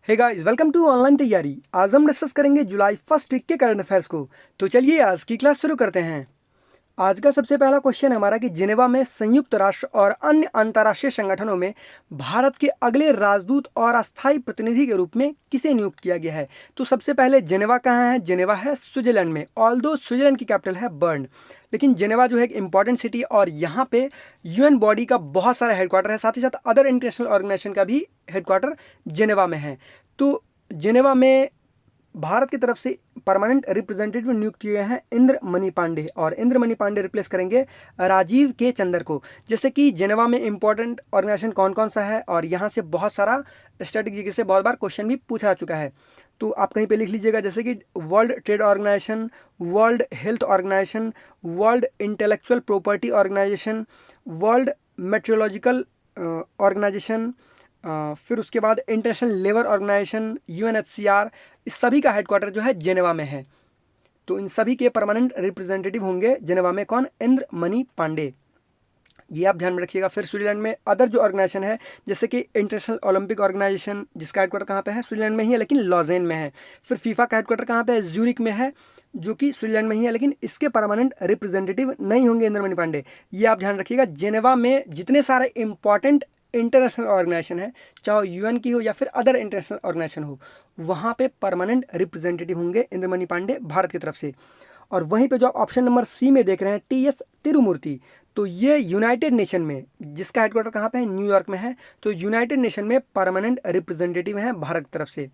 Hey guys, welcome to online Taiyari. आज हम discuss करेंगे जुलाई फर्स्ट वीक के करंट अफेयर्स को। तो चलिए आज की क्लास शुरू करते हैं। आज का सबसे पहला क्वेश्चन है हमारा कि जिनेवा में संयुक्त राष्ट्र और अन्य अंतर्राष्ट्रीय संगठनों में भारत के अगले राजदूत और अस्थायी प्रतिनिधि के रूप में किसे नियुक्त किया गया है। तो सबसे पहले जिनेवा कहाँ है? जिनेवा है स्विट्जरलैंड में। ऑल्दो स्विट्जरलैंड की कैपिटल है बर्न, लेकिन जिनेवा जो है एक इंपॉर्टेंट सिटी और यहाँ पे यूएन बॉडी का बहुत सारा हेडक्वार्टर है, साथ ही साथ अदर इंटरनेशनल ऑर्गेनाइजेशन का भी हेडक्वार्टर जिनेवा में है। तो जिनेवा में भारत की तरफ से परमानेंट रिप्रेजेंटेटिव नियुक्त किए हैं इंद्रमणि पांडे, और इंद्रमणि पांडे रिप्लेस करेंगे राजीव के चंदर को। जैसे कि जिनेवा में इंपॉर्टेंट ऑर्गेनाइजेशन कौन कौन सा है, और यहाँ से बहुत सारा स्ट्रेटेजी से बहुत बार क्वेश्चन भी पूछा चुका है, तो आप कहीं पे लिख लीजिएगा। जैसे कि world trade organisation, world health organisation, world intellectual property organisation, world meteorological organisation, फिर उसके बाद इंटरनेशनल लेबर ऑर्गेनाइजेशन, यूएनएचसीआर, इस सभी का हेडक्वार्टर जो है जिनेवा में है। तो इन सभी के परमानेंट रिप्रेजेंटेटिव होंगे जिनेवा में कौन? इंद्रमणि पांडे। ये आप ध्यान में रखिएगा। फिर स्विट्जरलैंड में अदर जो ऑर्गेनाइजेशन है, जैसे कि इंटरनेशनल ओलंपिक ऑर्गेनाइजेशन, जिसका हेडक्वार्टर कहाँ पे है? स्विट्जरलैंड में ही है, लेकिन लॉजेन में है। फिर फीफा का हेडक्वार्टर कहाँ पे है? ज्यूरिक में है, जो कि स्विट्जरलैंड में ही है, लेकिन इसके परमानेंट रिप्रेजेंटेटिव नहीं होंगे इंद्रमणि पांडे। ये आप ध्यान रखिएगा। जिनेवा में जितने सारे इंपॉर्टेंट इंटरनेशनल ऑर्गेनाइजेशन है, चाहे यूएन की हो या फिर अदर इंटरनेशनल ऑर्गेनाइजेशन हो, वहाँ पे परमानेंट रिप्रेजेंटेटिव होंगे इंद्रमणि पांडे भारत की तरफ से। और वहीं पे जो आप ऑप्शन नंबर सी में देख रहे हैं टीएस तिरुमूर्ति, तो ये यूनाइटेड नेशन में, जिसका हेडक्वार्टर कहाँ पे है? न्यूयॉर्क में है। तो यूनाइटेड नेशन में परमानेंट रिप्रेजेंटेटिव हैं भारत की तरफ से।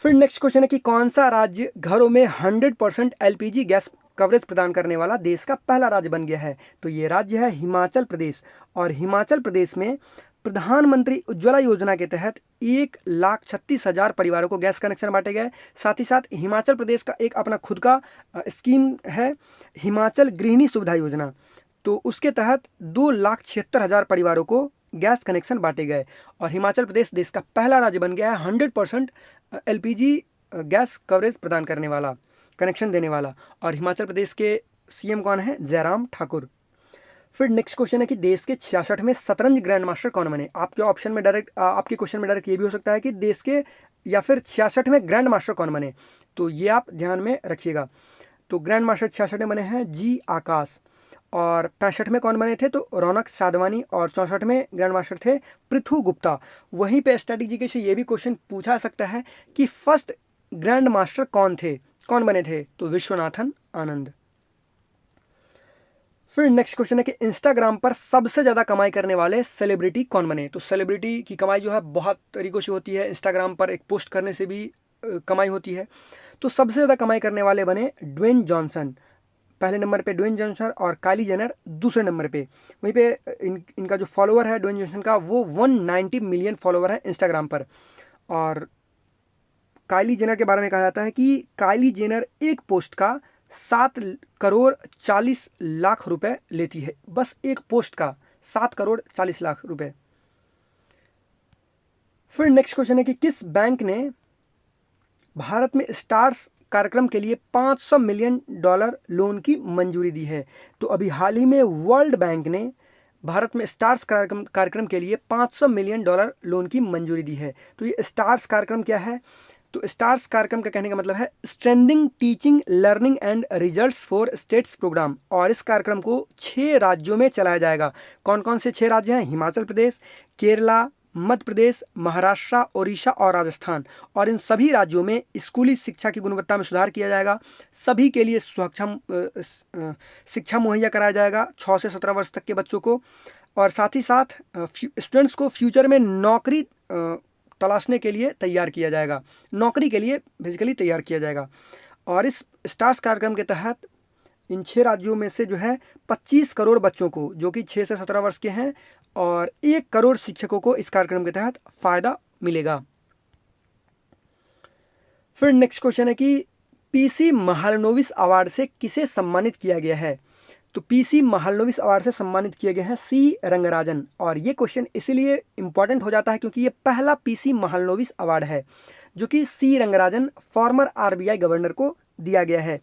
फिर नेक्स्ट क्वेश्चन है कि कौन सा राज्य घरों में 100% एलपीजी गैस कवरेज प्रदान करने वाला देश का पहला राज्य बन गया है? तो ये राज्य है हिमाचल प्रदेश। और हिमाचल प्रदेश में प्रधानमंत्री उज्ज्वला योजना के तहत 1,36,000 परिवारों को गैस कनेक्शन बांटे गए। साथ ही साथ हिमाचल प्रदेश का एक अपना खुद का स्कीम है, हिमाचल गृहिणी सुविधा योजना। तो उसके तहत 2,76,000 परिवारों को गैस कनेक्शन बांटे गए, और हिमाचल प्रदेश देश का पहला राज्य बन गया है 100% एलपीजी गैस कवरेज प्रदान करने वाला, कनेक्शन देने वाला। और हिमाचल प्रदेश के सीएम कौन है? जयराम ठाकुर। फिर नेक्स्ट क्वेश्चन है कि देश के 66वें शतरंज ग्रैंड मास्टर कौन बने? आपके ऑप्शन में डायरेक्ट, आपके क्वेश्चन में डायरेक्ट ये भी हो सकता है कि देश के या फिर 66वें ग्रैंड मास्टर कौन बने, तो ये आप ध्यान में रखिएगा। तो ग्रैंड मास्टर 66 में बने हैं जी आकाश। और 65 में कौन बने थे? तो रौनक साधवानी। और 64 में ग्रैंड मास्टर थे पृथु गुप्ता। वहीं पे स्ट्रैटेजी से ये भी क्वेश्चन पूछा सकता है कि फर्स्ट ग्रैंड मास्टर कौन थे, कौन बने थे? तो विश्वनाथन आनंद। फिर नेक्स्ट क्वेश्चन है कि इंस्टाग्राम पर सबसे ज़्यादा कमाई करने वाले सेलिब्रिटी कौन बने? तो सेलिब्रिटी की कमाई जो है बहुत तरीक़ों से होती है, इंस्टाग्राम पर एक पोस्ट करने से भी कमाई होती है। तो सबसे ज़्यादा कमाई करने वाले बने ड्वेन जॉनसन, पहले नंबर पे ड्वेन जॉनसन, और काइली जेनर दूसरे नंबर पे। वहीं पे इनका जो फॉलोअर है ड्वेन जॉनसन का, वो 190 मिलियन फॉलोअर है इंस्टाग्राम पर। और काइली जेनर के बारे में कहा जाता है कि काइली जेनर एक पोस्ट का 7,40,00,000 रुपए लेती है, बस एक पोस्ट का 7,40,00,000 रुपए। फिर नेक्स्ट क्वेश्चन है कि किस बैंक ने भारत में स्टार्स कार्यक्रम के लिए $500 मिलियन लोन की मंजूरी दी है? तो अभी हाल ही में वर्ल्ड बैंक ने भारत में स्टार्स कार्यक्रम के लिए $500 मिलियन लोन की मंजूरी दी है। तो ये स्टार्स कार्यक्रम क्या है? तो स्टार्स कार्यक्रम का कहने का मतलब है strengthening teaching learning and results for states programme, और इस कार्यक्रम को 6 राज्यों में चलाया जाएगा। कौन कौन से 6 राज्य हैं? हिमाचल प्रदेश, केरला, मध्य प्रदेश, महाराष्ट्र, ओडिशा और राजस्थान। और इन सभी राज्यों में स्कूली शिक्षा की गुणवत्ता में सुधार किया जाएगा। सभी के लिए शिक्षा मुहैया कराया जाएगा 6 से 17 वर्ष तक के बच्चों को। और साथ ही साथ स्टूडेंट्स को फ्यूचर में नौकरी तलाशने के लिए तैयार किया जाएगा, नौकरी के लिए बेसिकली तैयार किया जाएगा। और इस स्टार्स कार्यक्रम के तहत इन 6 राज्यों में से जो है 25 करोड़ बच्चों को, जो कि 6 से 17 वर्ष के हैं, और 1 करोड़ शिक्षकों को इस कार्यक्रम के तहत फ़ायदा मिलेगा। फिर नेक्स्ट क्वेश्चन है कि पीसी महालनोबिस अवार्ड से किसे सम्मानित किया गया है? तो पीसी महालनोबिस अवार्ड से सम्मानित किए गए हैं सी रंगराजन। और ये क्वेश्चन इसीलिए इंपॉर्टेंट हो जाता है क्योंकि ये पहला पीसी महालनोबिस अवार्ड है जो कि सी रंगराजन फॉर्मर आरबीआई गवर्नर को दिया गया है।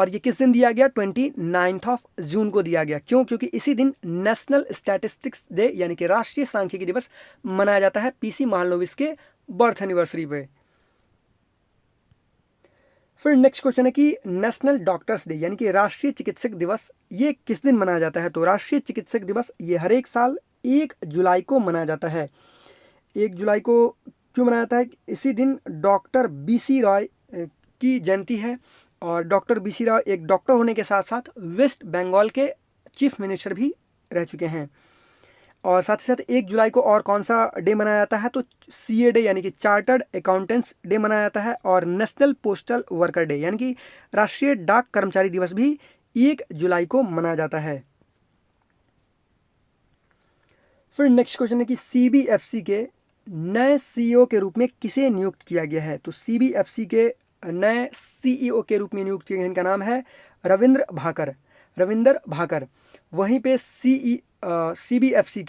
और ये किस दिन दिया गया? 29 जून को दिया गया। क्यों? क्योंकि इसी दिन नेशनल स्टैटिस्टिक्स डे यानी कि राष्ट्रीय सांख्यिकी दिवस मनाया जाता है, पीसी महालनोबिस के बर्थ एनिवर्सरी पे। फिर नेक्स्ट क्वेश्चन है कि नेशनल डॉक्टर्स डे यानी कि राष्ट्रीय चिकित्सक दिवस ये किस दिन मनाया जाता है? तो राष्ट्रीय चिकित्सक दिवस ये हर एक साल 1 जुलाई को मनाया जाता है। 1 जुलाई को क्यों मनाया जाता है? इसी दिन डॉक्टर बीसी रॉय की जयंती है, और डॉक्टर बीसी रॉय एक डॉक्टर होने के साथ साथ वेस्ट बंगाल के चीफ मिनिस्टर भी रह चुके हैं। और साथ ही साथ 1 जुलाई को और कौन सा डे मनाया जाता है? तो सीए डे यानी कि चार्टर्ड अकाउंटेंट्स डे मनाया जाता है, और नेशनल पोस्टल वर्कर डे यानी कि राष्ट्रीय डाक कर्मचारी दिवस भी 1 जुलाई को मनाया जाता है। फिर नेक्स्ट क्वेश्चन है कि सीबीएफसी के नए सीईओ के रूप में किसे नियुक्त किया गया है? तो सीबीएफसी के नए सीईओ के रूप में नियुक्त किए गए, इनका नाम है रविंद्र भाकर। वहीं पे सीबीएफसी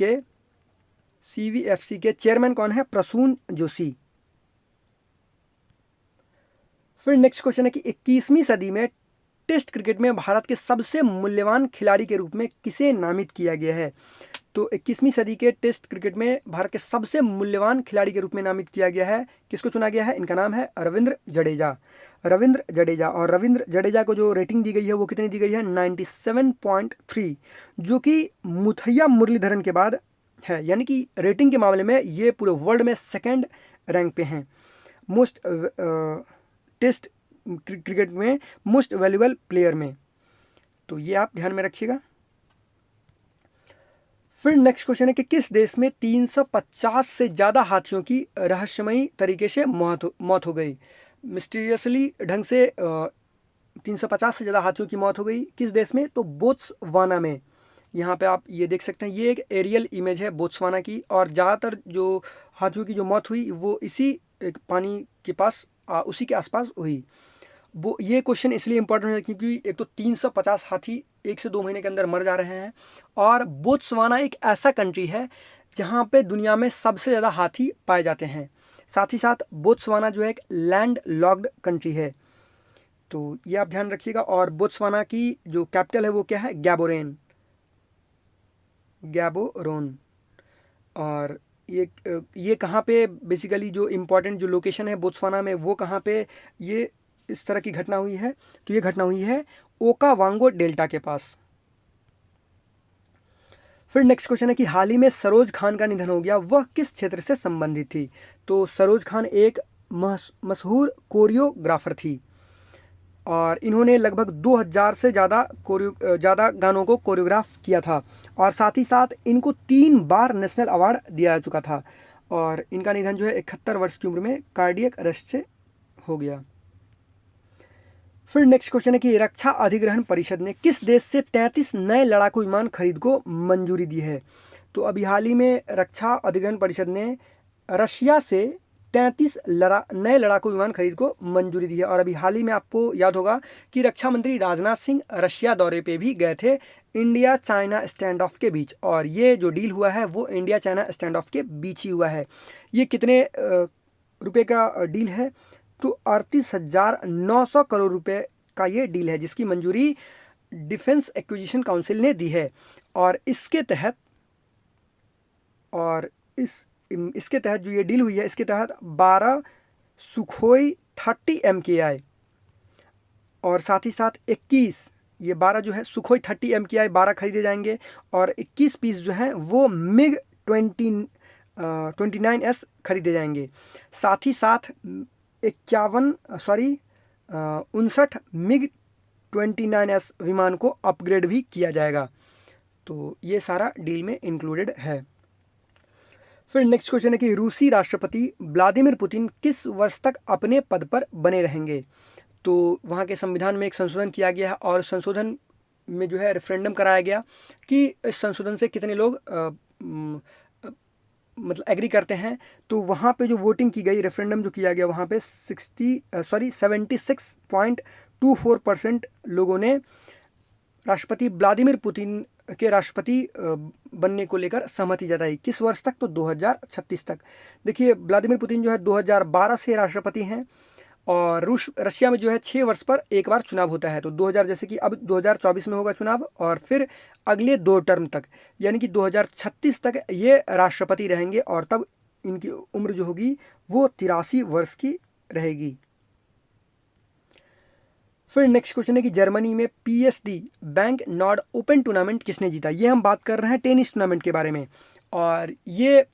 के चेयरमैन कौन है? प्रसून जोशी। फिर नेक्स्ट क्वेश्चन है कि 21वीं सदी में टेस्ट क्रिकेट में भारत के सबसे मूल्यवान खिलाड़ी के रूप में किसे नामित किया गया है? तो 21वीं सदी के टेस्ट क्रिकेट में भारत के सबसे मूल्यवान खिलाड़ी के रूप में नामित किया गया है, किसको चुना गया है? इनका नाम है रविंद्र जडेजा। और रविंद्र जडेजा को जो रेटिंग दी गई है वो कितनी दी गई है? 97.3, जो कि मुथैया मुरलीधरन के बाद है, यानी कि रेटिंग के मामले में ये पूरे वर्ल्ड में सेकेंड रैंक पे हैं मोस्ट टेस्ट क्रिकेट में, मोस्ट वैल्यूएबल प्लेयर में। तो ये आप ध्यान में रखिएगा। फिर नेक्स्ट क्वेश्चन है कि किस देश में 350 से ज़्यादा हाथियों की रहस्यमयी तरीके से मौत हो गई? मिस्टीरियसली ढंग से 350 से ज़्यादा हाथियों की मौत हो गई। किस देश में? तो बोत्सवाना में। यहाँ पे आप ये देख सकते हैं, ये एक एरियल इमेज है बोत्सवाना की, और ज़्यादातर जो हाथियों की जो मौत हुई वो इसी एक पानी के पास उसी के आसपास हुई। वो ये क्वेश्चन इसलिए इंपॉर्टेंट है क्योंकि एक तो 350 हाथी 1 से 2 महीने के अंदर मर जा रहे हैं, और बोत्सवाना एक ऐसा कंट्री है जहाँ पे दुनिया में सबसे ज़्यादा हाथी पाए जाते हैं। साथ ही साथ बोत्सवाना जो है एक लैंड लॉक्ड कंट्री है, तो ये आप ध्यान रखिएगा। और बोत्सवाना की जो कैपिटल है वो क्या है? गैबोरोन। और ये कहाँ पे बेसिकली जो इम्पोर्टेंट जो लोकेशन है बोत्सवाना में, वो कहाँ पे ये इस तरह की घटना हुई है? तो ये घटना हुई है ओकावांगो डेल्टा के पास। फिर नेक्स्ट क्वेश्चन है कि हाल ही में सरोज खान का निधन हो गया, वह किस क्षेत्र से संबंधित थी? तो सरोज खान एक मशहूर कोरियोग्राफर थी, और इन्होंने लगभग 2000 से ज़्यादा गानों को कोरियोग्राफ किया था, और साथ ही साथ इनको 3 बार नेशनल अवार्ड दिया जा चुका था। और इनका निधन जो है 71 वर्ष की उम्र में कार्डियक अरेस्ट से हो गया। फिर नेक्स्ट क्वेश्चन है कि रक्षा अधिग्रहण परिषद ने किस देश से 33 नए लड़ाकू विमान खरीद को मंजूरी दी है? तो अभी हाल ही में रक्षा अधिग्रहण परिषद ने रशिया से 33 नए लड़ाकू विमान खरीद को मंजूरी दी है। और अभी हाल ही में आपको याद होगा कि रक्षा मंत्री राजनाथ सिंह रशिया दौरे पे भी गए थे इंडिया चाइना स्टैंड ऑफ के बीच, और ये जो डील हुआ है वो इंडिया चाइना स्टैंड ऑफ के बीच ही हुआ है। ये कितने रुपए का डील है? तो 38,900 करोड़ रुपए का ये डील है, जिसकी मंजूरी डिफेंस एक्विजिशन काउंसिल ने दी है। और इसके तहत जो ये डील हुई है, इसके तहत 12 सुखोई 30 MKI, और साथ ही साथ 21 ये 12 जो है सुखोई 30 MKI 12 खरीदे जाएंगे, और 21 पीस जो हैं वो मिग 29S खरीदे जाएंगे। साथ ही साथ 59 मिग 29S विमान को अपग्रेड भी किया जाएगा। तो ये सारा डील में इंक्लूडेड है। फिर नेक्स्ट क्वेश्चन है कि रूसी राष्ट्रपति व्लादिमीर पुतिन किस वर्ष तक अपने पद पर बने रहेंगे? तो वहाँ के संविधान में एक संशोधन किया गया है, और संशोधन में जो है रेफरेंडम कराया गया कि इस संशोधन से कितने लोग मतलब एग्री करते हैं। तो वहाँ पे जो वोटिंग की गई, रेफरेंडम जो किया गया, वहाँ पे 76.24% लोगों ने राष्ट्रपति व्लादिमीर पुतिन के राष्ट्रपति बनने को लेकर सहमति जताई। किस वर्ष तक? तो 2036 तक। देखिए व्लादिमीर पुतिन जो है 2012 से राष्ट्रपति हैं, और रशिया में जो है 6 वर्ष पर एक बार चुनाव होता है। तो 2000 जैसे कि अब 2024 में होगा चुनाव, और फिर अगले 2 टर्म तक यानी कि 2036 तक ये राष्ट्रपति रहेंगे, और तब इनकी उम्र जो होगी वो 83 वर्ष की रहेगी। फिर नेक्स्ट क्वेश्चन है कि जर्मनी में PSG bank Nord open tournament किसने जीता। ये हम बात कर रहे हैं टेनिस टूर्नामेंट के बारे में, और ये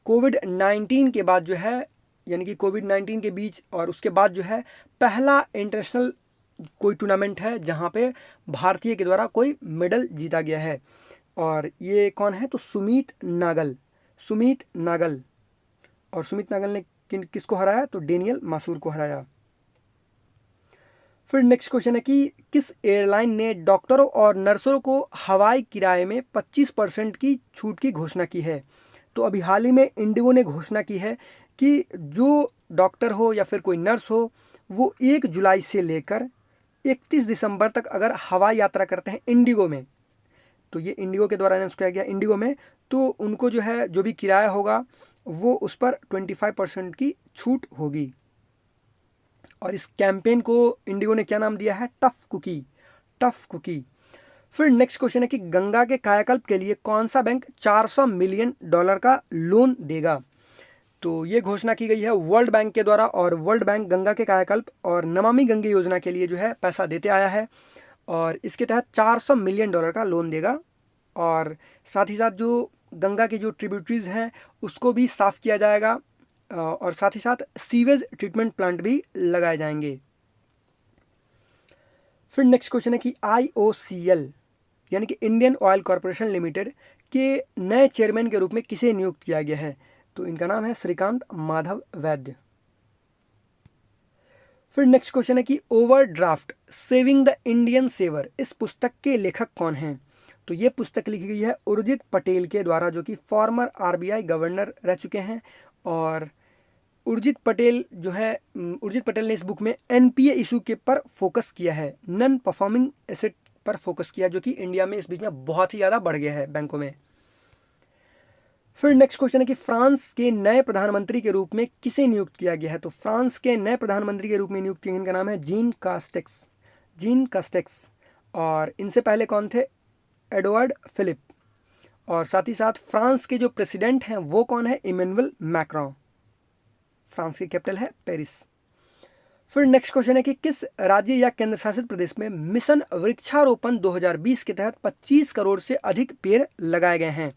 कोविड-19 के बाद जो है, यानी कि कोविड-19 के बीच और उसके बाद जो है पहला इंटरनेशनल कोई टूर्नामेंट है जहाँ पे भारतीय के द्वारा कोई मेडल जीता गया है। और ये कौन है, तो सुमीत नागल। सुमीत नागल, और सुमीत नागल ने किसको हराया, तो डेनियल मासूर को हराया। फिर नेक्स्ट क्वेश्चन है कि किस एयरलाइन ने डॉक्टरों और नर्सों को हवाई किराए में 25% की छूट की घोषणा की है। तो अभी हाल ही में इंडिगो ने घोषणा की है कि जो डॉक्टर हो या फिर कोई नर्स हो, वो 1 जुलाई से लेकर 31 दिसंबर तक अगर हवाई यात्रा करते हैं इंडिगो में, तो ये इंडिगो के द्वारा अनाउंस किया गया इंडिगो में, तो उनको जो है जो भी किराया होगा वो उस पर 25% की छूट होगी। और इस कैंपेन को इंडिगो ने क्या नाम दिया है, टफ कुकी। Tough cookie. फिर नेक्स्ट क्वेश्चन है कि गंगा के कायाकल्प के लिए कौन सा बैंक $400 मिलियन का लोन देगा। तो ये घोषणा की गई है वर्ल्ड बैंक के द्वारा, और वर्ल्ड बैंक गंगा के कायाकल्प और नमामि गंगे योजना के लिए जो है पैसा देते आया है, और इसके तहत $400 मिलियन का लोन देगा। और साथ ही साथ जो गंगा की जो ट्रिब्यूटरीज हैं उसको भी साफ़ किया जाएगा, और साथ ही साथ सीवेज ट्रीटमेंट प्लांट भी लगाए जाएंगे। फिर नेक्स्ट क्वेश्चन है कि IOCL यानी कि इंडियन ऑयल कॉरपोरेशन लिमिटेड के नए चेयरमैन के रूप में किसे नियुक्त किया गया है। तो इनका नाम है श्रीकांत माधव वैद्य। फिर नेक्स्ट क्वेश्चन है कि overdraft saving the Indian saver, इस पुस्तक के लेखक कौन हैं। तो ये पुस्तक लिखी गई है उर्जित पटेल के द्वारा, जो कि फॉर्मर RBI गवर्नर रह चुके हैं। और उर्जित पटेल जो है, उर्जित पटेल ने इस बुक में NPA इशू के पर फोकस किया है, नॉन परफॉर्मिंग एसेट पर फोकस किया, जो कि इंडिया में इस बीच में बहुत ही ज़्यादा बढ़ गया है बैंकों में। फिर नेक्स्ट क्वेश्चन है कि फ्रांस के नए प्रधानमंत्री के रूप में किसे नियुक्त किया गया है। तो फ्रांस के नए प्रधानमंत्री के रूप में नियुक्त किए गए, इनका नाम है जीन कास्टेक्स। Jean Castex. और इनसे पहले कौन थे, एडवर्ड फिलिप। और साथ ही साथ फ्रांस के जो प्रेसिडेंट हैं वो कौन है, इमैनुअल मैक्रों। फ्रांस की कैपिटल है पेरिस। फिर नेक्स्ट क्वेश्चन है कि किस राज्य या केंद्र शासित प्रदेश में मिशन वृक्षारोपण 2020 के तहत 25 करोड़ से अधिक पेड़ लगाए गए हैं।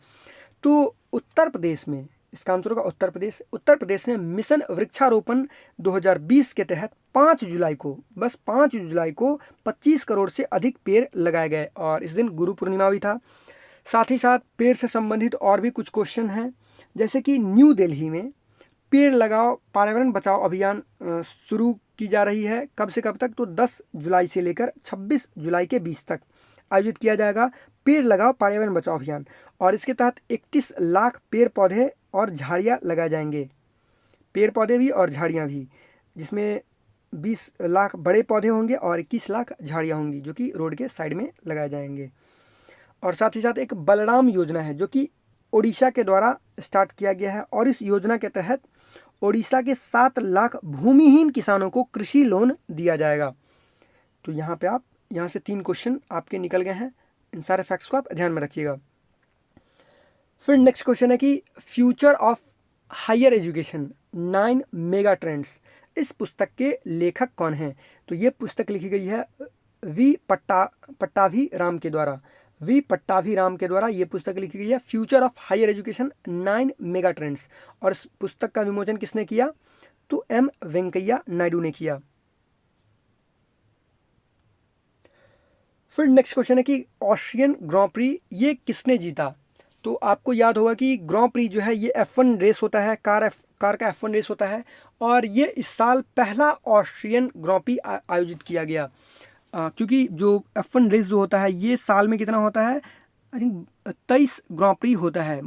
तो उत्तर प्रदेश में, इसका आंसर होगा उत्तर प्रदेश। उत्तर प्रदेश में मिशन वृक्षारोपण 2020 के तहत 5 जुलाई को, बस 5 जुलाई को 25 करोड़ से अधिक पेड़ लगाए गए, और इस दिन गुरु पूर्णिमा भी था। साथ ही साथ पेड़ से संबंधित और भी कुछ क्वेश्चन हैं, जैसे कि न्यू दिल्ली में पेड़ लगाओ पर्यावरण बचाओ अभियान शुरू की जा रही है। कब से कब तक, तो 10 जुलाई से लेकर 26 जुलाई के बीच तक आयोजित किया जाएगा पेड़ लगाओ पर्यावरण बचाओ अभियान। और इसके तहत 31 लाख पेड़ पौधे और झाड़ियाँ लगाए जाएंगे, पेड़ पौधे भी और झाड़ियाँ भी, जिसमें 20 लाख बड़े पौधे होंगे और 21 लाख झाड़ियाँ होंगी, जो कि रोड के साइड में लगाए जाएंगे। और साथ ही साथ एक बलराम योजना है जो कि ओडिशा के द्वारा स्टार्ट किया गया है, और इस योजना के तहत ओडिशा के 7 लाख भूमिहीन किसानों को कृषि लोन दिया जाएगा। तो यहाँ से 3 क्वेश्चन आपके निकल गए हैं, इन सारे फैक्ट्स को आप ध्यान में रखिएगा। फिर नेक्स्ट क्वेश्चन है कि future of higher education 9 mega trends, इस पुस्तक के लेखक कौन हैं। तो ये पुस्तक लिखी गई है पट्टाभी राम के द्वारा। पट्टाभी राम के द्वारा ये पुस्तक लिखी गई है future of higher education 9 mega trends. और इस पुस्तक का विमोचन किसने किया, तो M वेंकैया नायडू ने किया। फिर नेक्स्ट क्वेश्चन है कि ऑस्ट्रियन ग्रां प्री ये किसने जीता। तो आपको याद होगा कि ग्रां प्री जो है ये F1 रेस होता है, कार का F1 रेस होता है, और ये इस साल पहला ऑस्ट्रियन ग्रां प्री आयोजित किया गया। क्योंकि जो F1 रेस जो होता है ये साल में कितना होता है, आई थिंक 23 ग्रां प्री होता है,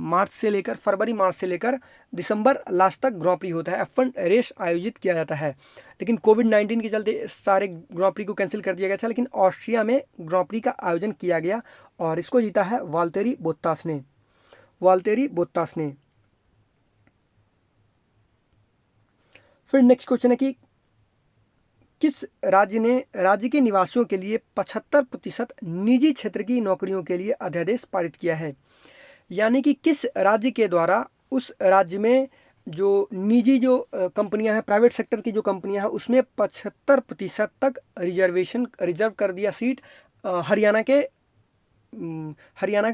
फरवरी मार्च से लेकर दिसंबर लास्ट तक ग्रां प्री होता है, F1 रेस आयोजित किया जाता है। लेकिन कोविड-19 के चलते सारे ग्रां प्री को कैंसिल कर दिया गया था, लेकिन ऑस्ट्रिया में ग्रां प्री का आयोजन किया गया, और इसको जीता है वाल्टेरी बोत्तास ने। फिर नेक्स्ट क्वेश्चन है कि किस राज्य के निवासियों के लिए 75% निजी क्षेत्र की नौकरियों के लिए अध्यादेश पारित किया है? यानी कि किस राज्य के द्वारा उस राज्य में जो निजी जो कंपनियां हैं, प्राइवेट सेक्टर की जो कंपनियां हैं, उसमें 75% तक रिजर्व कर दिया सीट हरियाणा के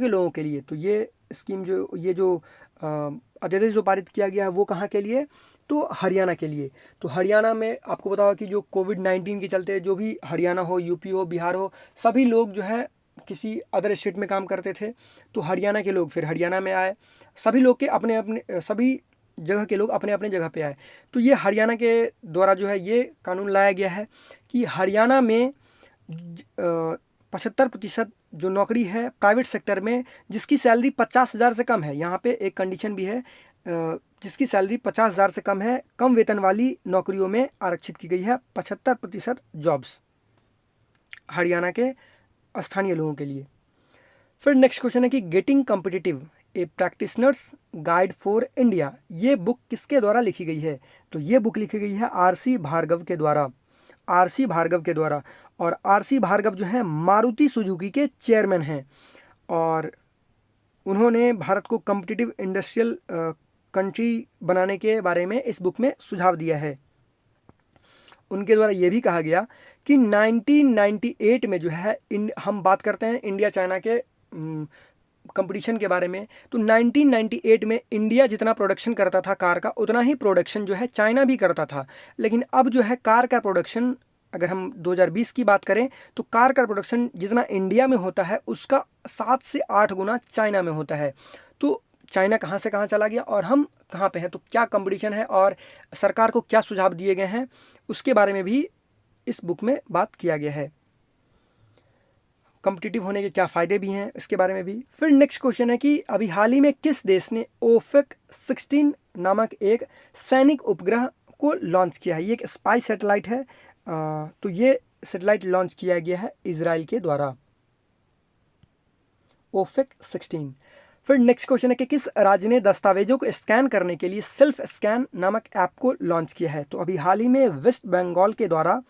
लोगों के लिए। तो ये स्कीम जो अध्यादेश जो पारित किया गया है वो कहाँ के लिए? तो हरियाणा के लिए। तो हरियाणा में आपको पता होगा कि जो कोविड-19 के चलते जो भी हरियाणा हो, यूपी हो, बिहार हो, सभी लोग जो है किसी अदर स्टेट में काम करते थे, तो हरियाणा के लोग फिर हरियाणा में आए। सभी लोग के अपने अपने सभी जगह के लोग अपने अपने जगह पे आए। तो ये हरियाणा के द्वारा जो है ये कानून लाया गया है कि हरियाणा में 75% जो नौकरी है प्राइवेट सेक्टर में जिसकी सैलरी 50,000 से कम है, यहाँ पे एक कंडीशन भी है, जिसकी सैलरी 50,000 से कम है, कम वेतन वाली नौकरियों में आरक्षित की गई है 75% जॉब्स हरियाणा के स्थानीय लोगों के लिए। फिर नेक्स्ट क्वेश्चन है कि getting competitive A practitioners guide for India, ये बुक किसके द्वारा लिखी गई है? तो ये बुक लिखी गई है आरसी भार्गव के द्वारा। और आरसी भार्गव जो है मारुति सुजुकी के चेयरमैन हैं और उन्होंने भारत को कॉम्पिटिटिव इंडस्ट्रियल कंट्री बनाने के बारे में इस बुक में सुझाव दिया है। उनके द्वारा ये भी कहा गया कि 1998 में जो है हम बात करते हैं इंडिया चाइना के कंपटीशन के बारे में, तो 1998 में इंडिया जितना प्रोडक्शन करता था कार का, उतना ही प्रोडक्शन जो है चाइना भी करता था। लेकिन अब जो है कार का प्रोडक्शन, अगर हम 2020 की बात करें तो कार का प्रोडक्शन जितना इंडिया में होता है उसका 7 से 8 गुना चाइना में होता है। तो चाइना कहाँ से कहाँ चला गया और हम कहाँ पे हैं, तो क्या कंपटीशन है और सरकार को क्या सुझाव दिए गए हैं, उसके बारे में भी इस बुक में बात किया गया है। कॉम्पिटिटिव होने के क्या फ़ायदे भी हैं इसके बारे में भी। फिर नेक्स्ट क्वेश्चन है कि अभी हाल ही में किस देश ने ओफेक 16 नामक एक सैनिक उपग्रह को लॉन्च किया है? ये एक स्पाई सैटेलाइट है। तो ये सैटेलाइट लॉन्च किया गया है इजराइल के द्वारा, ओफेक 16। फिर नेक्स्ट क्वेश्चन है कि किस राज्य ने दस्तावेजों को स्कैन करने के लिए सेल्फ स्कैन नामक ऐप को लॉन्च किया है? तो अभी हाल ही में वेस्ट बंगाल के द्वारा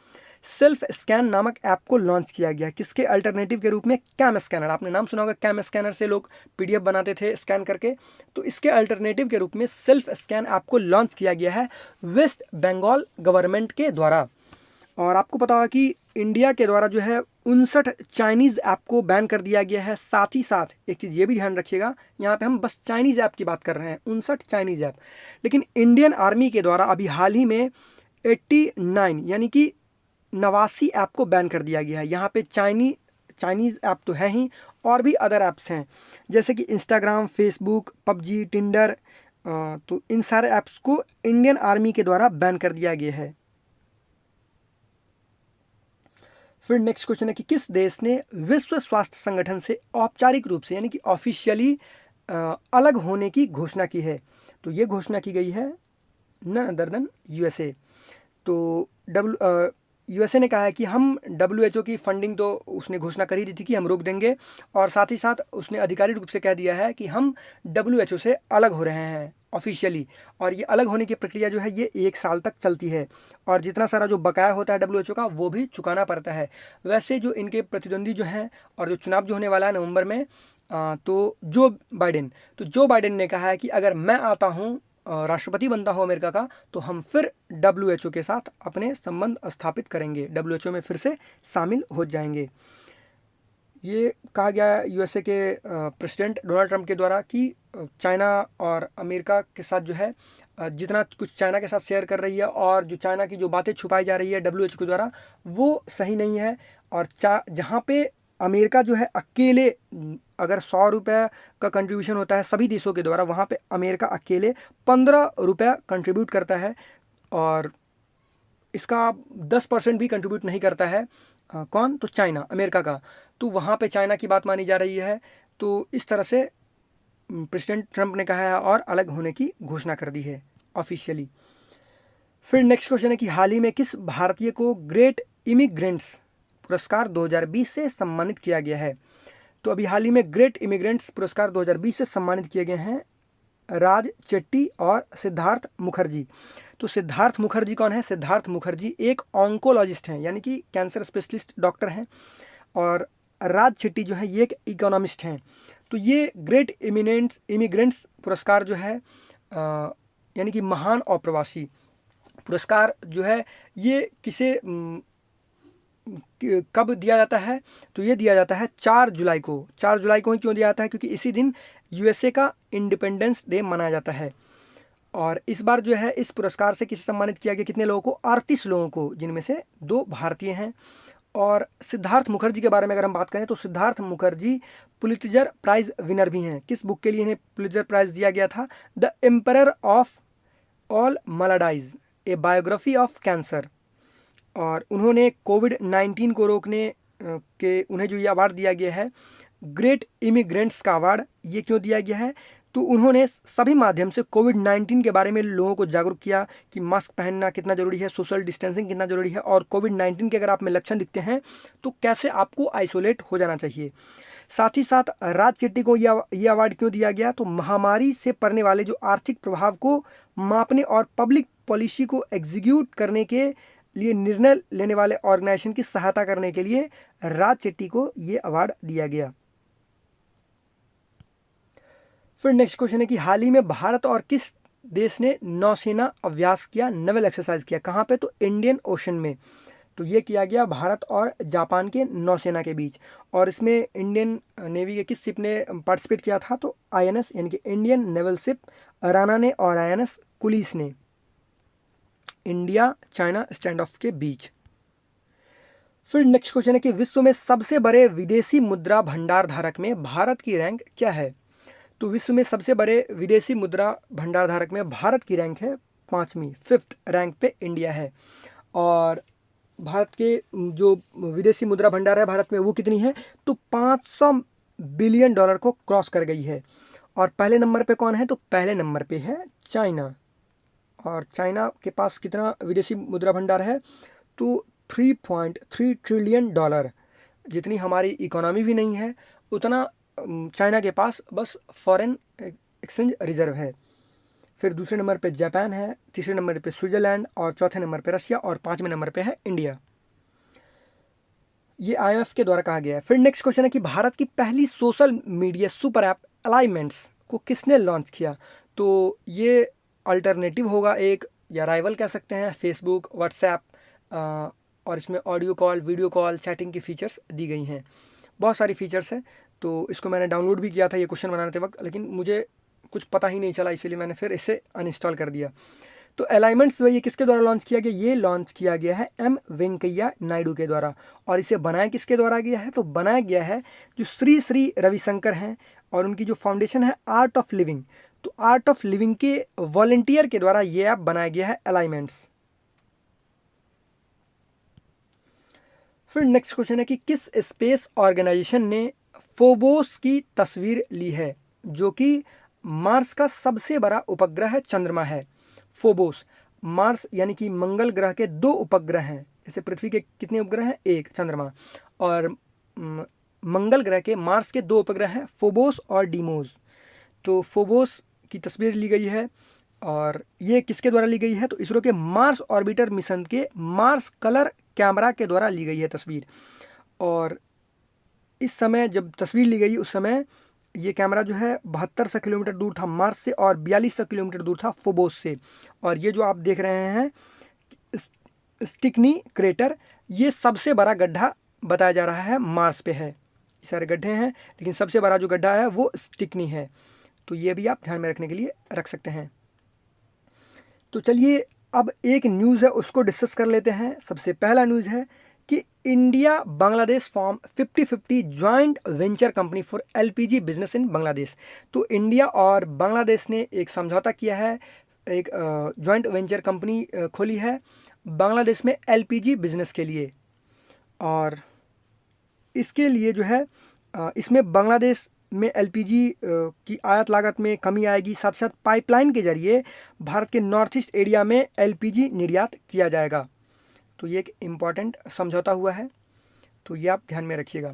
सेल्फ स्कैन नामक ऐप को लॉन्च किया गया। किसके अल्टरनेटिव के रूप में? कैम स्कैनर, आपने नाम सुना होगा, कैम स्कैनर से लोग पीडीएफ बनाते थे स्कैन करके, तो इसके अल्टरनेटिव के रूप में सेल्फ स्कैन ऐप को लॉन्च किया गया है वेस्ट बंगाल गवर्नमेंट के द्वारा। और आपको पता होगा कि इंडिया के द्वारा जो है 59 चाइनीज़ ऐप को बैन कर दिया गया है। साथ ही साथ एक चीज़ ये भी ध्यान रखिएगा, यहाँ पे हम बस चाइनीज़ ऐप की बात कर रहे हैं, 59 चाइनीज़ ऐप, लेकिन इंडियन आर्मी के द्वारा अभी हाल ही में 89 यानी कि 89 ऐप को बैन कर दिया गया है। यहाँ पे चाइनीज़ ऐप तो है ही, और भी अदर ऐप्स हैं जैसे कि इंस्टाग्राम, फेसबुक, पबजी, टिंडर, तो इन सारे ऐप्स को इंडियन आर्मी के द्वारा बैन कर दिया गया है। फिर नेक्स्ट क्वेश्चन है कि किस देश ने विश्व स्वास्थ्य संगठन से औपचारिक रूप से यानी कि ऑफिशियली अलग होने की घोषणा की है? तो ये घोषणा की गई है नन अदर देन यूएसए। तो यूएसए ने कहा है कि हम WHO की फंडिंग, तो उसने घोषणा कर ही दी थी कि हम रोक देंगे, और साथ ही साथ उसने आधिकारिक रूप से कह दिया है कि हम WHO से अलग हो रहे हैं ऑफिशियली। और ये अलग होने की प्रक्रिया जो है ये 1 साल तक चलती है, और जितना सारा जो बकाया होता है WHO का वो भी चुकाना पड़ता है। वैसे जो इनके प्रतिद्वंदी जो हैं और जो चुनाव जो होने वाला है नवंबर में, तो जो बाइडेन ने कहा है कि अगर मैं आता हूँ, राष्ट्रपति बनता हो अमेरिका का, तो हम फिर WHO के साथ अपने संबंध स्थापित करेंगे, WHO में फिर से शामिल हो जाएंगे। ये कहा गया यूएसए के प्रेसिडेंट डोनाल्ड ट्रंप के द्वारा कि चाइना और अमेरिका के साथ जो है जितना कुछ चाइना के साथ शेयर कर रही है और जो चाइना की जो बातें छुपाई जा रही है WHO के द्वारा, वो सही नहीं है। और जहाँ पे अमेरिका जो है अकेले, अगर 100 रुपये का कंट्रीब्यूशन होता है सभी देशों के द्वारा, वहाँ पे अमेरिका अकेले 15 रुपये कंट्रीब्यूट करता है, और इसका 10% भी कंट्रीब्यूट नहीं करता है कौन? तो चाइना, अमेरिका का। तो वहाँ पे चाइना की बात मानी जा रही है। तो इस तरह से प्रेसिडेंट ट्रंप ने कहा है और अलग होने की घोषणा कर दी है ऑफिशियली। फिर नेक्स्ट क्वेश्चन है कि हाल ही में किस भारतीय को ग्रेट इमिग्रेंट्स पुरस्कार 2020 से सम्मानित किया गया है? तो अभी हाल ही में ग्रेट इमिग्रेंट्स पुरस्कार 2020 से सम्मानित किए गए हैं राज चेट्टी और सिद्धार्थ मुखर्जी। तो सिद्धार्थ मुखर्जी कौन है? सिद्धार्थ मुखर्जी एक ऑन्कोलॉजिस्ट हैं, यानी कि कैंसर स्पेशलिस्ट डॉक्टर हैं। और राज चेट्टी जो है ये एक इकोनॉमिस्ट हैं। तो ये ग्रेट इमिग्रेंट्स पुरस्कार जो है यानी कि महान अप्रवासी पुरस्कार जो है ये किसे कब दिया जाता है? तो ये दिया जाता है 4 जुलाई को। 4 जुलाई को ही क्यों दिया जाता है? क्योंकि इसी दिन यूएसए का इंडिपेंडेंस डे मनाया जाता है। और इस बार जो है इस पुरस्कार से किसे सम्मानित किया गया? कितने लोगों को? 38 लोगों को, जिनमें से 2 भारतीय हैं। और सिद्धार्थ मुखर्जी के बारे में अगर हम बात करें तो Siddhartha Mukherjee Pulitzer prize winner भी हैं। किस बुक के लिए इन्हें पुलित्जर प्राइज दिया गया था? The emperor of all maladies, a biography of cancer. और उन्होंने कोविड-19 को रोकने के उन्हें जो ये अवार्ड दिया गया है ग्रेट इमिग्रेंट्स का अवार्ड, ये क्यों दिया गया है? तो उन्होंने सभी माध्यम से कोविड-19 के बारे में लोगों को जागरूक किया कि मास्क पहनना कितना ज़रूरी है, सोशल डिस्टेंसिंग कितना ज़रूरी है, और कोविड-19 के अगर आप में लक्षण दिखते हैं तो कैसे आपको आइसोलेट हो जाना चाहिए। साथ ही साथ राज चेट्टी को ये अवार्ड क्यों दिया गया? तो महामारी से पड़ने वाले जो आर्थिक प्रभाव को मापने और पब्लिक पॉलिसी को एग्जीक्यूट करने के लिए निर्णय लेने वाले ऑर्गेनाइजेशन की सहायता करने के लिए राज चेट्टी को ये अवार्ड दिया गया। फिर नेक्स्ट क्वेश्चन है कि हाल ही में भारत और किस देश ने नौसेना अभ्यास किया, नेवल एक्सरसाइज किया? कहाँ पे? तो इंडियन ओशन में। तो ये किया गया भारत और जापान के नौसेना के बीच। और इसमें इंडियन नेवी के किस शिप ने पार्टिसिपेट किया था? तो आईएनएस यानी कि इंडियन नेवल शिप राणा ने और आईएनएस कुलिस ने, इंडिया चाइना स्टैंड ऑफ के बीच। फिर नेक्स्ट क्वेश्चन है कि विश्व में सबसे बड़े विदेशी मुद्रा भंडार धारक में भारत की रैंक क्या है? तो विश्व में सबसे बड़े विदेशी मुद्रा भंडार धारक में भारत की रैंक है 5वीं, 5th रैंक पे इंडिया है। और भारत के जो विदेशी मुद्रा भंडार है भारत में वो कितनी है? तो $500 बिलियन को क्रॉस कर गई है। और पहले नंबर पे कौन है? तो पहले नंबर पे है चाइना। और चाइना के पास कितना विदेशी मुद्रा भंडार है? तो $3.3 ट्रिलियन। जितनी हमारी इकोनॉमी भी नहीं है उतना चाइना के पास बस फॉरेन एक्सचेंज रिजर्व है। फिर दूसरे नंबर पे जापान है, तीसरे नंबर पे स्विट्जरलैंड, और चौथे नंबर पे रशिया, और 5वें नंबर पे है इंडिया। ये आईएमएफ के द्वारा कहा गया है। फिर नेक्स्ट क्वेश्चन है कि भारत की पहली social media super app alignments को किसने लॉन्च किया? तो ये अल्टरनेटिव होगा एक, या राइवल कह सकते हैं, फेसबुक, व्हाट्सएप। और इसमें audio call, video call, chatting की फीचर्स दी गई हैं। बहुत सारी फीचर्स हैं। तो इसको मैंने डाउनलोड भी किया था ये क्वेश्चन बनाते वक्त, लेकिन मुझे कुछ पता ही नहीं चला, इसलिए मैंने फिर इसे अनइंस्टॉल कर दिया। तो अलाइनमेंट्स जो है ये किसके द्वारा लॉन्च किया गया? ये लॉन्च किया गया है एम वेंकैया नायडू के द्वारा। और इसे बनाया किसके द्वारा गया है? तो बनाया गया है जो श्री श्री रविशंकर हैं, और उनकी जो फाउंडेशन है आर्ट ऑफ लिविंग, तो आर्ट ऑफ लिविंग के वॉलंटियर के द्वारा ये ऐप बनाया गया है अलाइनमेंट्स। फिर नेक्स्ट क्वेश्चन है कि किस स्पेस ऑर्गेनाइजेशन ने फोबोस की तस्वीर ली है, जो कि मार्स का सबसे बड़ा उपग्रह है, चंद्रमा है फोबोस। मार्स यानी कि मंगल ग्रह के 2 उपग्रह हैं, जैसे पृथ्वी के कितने उपग्रह हैं? 1 चंद्रमा। और मंगल ग्रह के, मार्स के 2 उपग्रह हैं, फोबोस और डीमोस। तो फोबोस की तस्वीर ली गई है, और ये किसके द्वारा ली गई है? तो इसरो के मार्स ऑर्बिटर मिशन के मार्स कलर कैमरा के द्वारा ली गई है तस्वीर। और इस समय जब तस्वीर ली गई उस समय ये कैमरा जो है 7200 किलोमीटर दूर था मार्स से, और 4200 किलोमीटर दूर था फोबोस से। और ये जो आप देख रहे हैं स्टिकनी क्रेटर, ये सबसे बड़ा गड्ढा बताया जा रहा है मार्स पे है। सारे गड्ढे हैं लेकिन सबसे बड़ा जो गड्ढा है वो स्टिकनी है। तो ये भी आप ध्यान में रखने के लिए रख सकते हैं। तो चलिए अब एक न्यूज़ है उसको डिस्कस कर लेते हैं। सबसे पहला न्यूज़ है कि India Bangladesh form 50-50 joint venture company for LPG business in Bangladesh. तो इंडिया और बांग्लादेश ने एक समझौता किया है, एक ज्वाइंट वेंचर कंपनी खोली है बांग्लादेश में एलपीजी बिजनेस के लिए। और इसके लिए जो है इसमें बांग्लादेश में एलपीजी की आयात लागत में कमी आएगी, साथ साथ पाइपलाइन के जरिए भारत के नॉर्थ ईस्ट एरिया में एलपीजी निर्यात किया जाएगा। तो ये एक इम्पॉर्टेंट समझौता हुआ है, तो ये आप ध्यान में रखिएगा।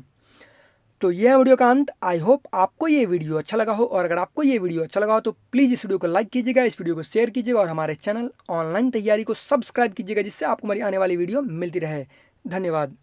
तो ये है वीडियो का अंत। आई होप आपको ये वीडियो अच्छा लगा हो, और अगर आपको ये वीडियो अच्छा लगा हो तो प्लीज़ इस वीडियो को लाइक कीजिएगा, इस वीडियो को शेयर कीजिएगा और हमारे चैनल ऑनलाइन तैयारी को सब्सक्राइब कीजिएगा, जिससे आपको हमारी आने वाली वीडियो मिलती रहे। धन्यवाद।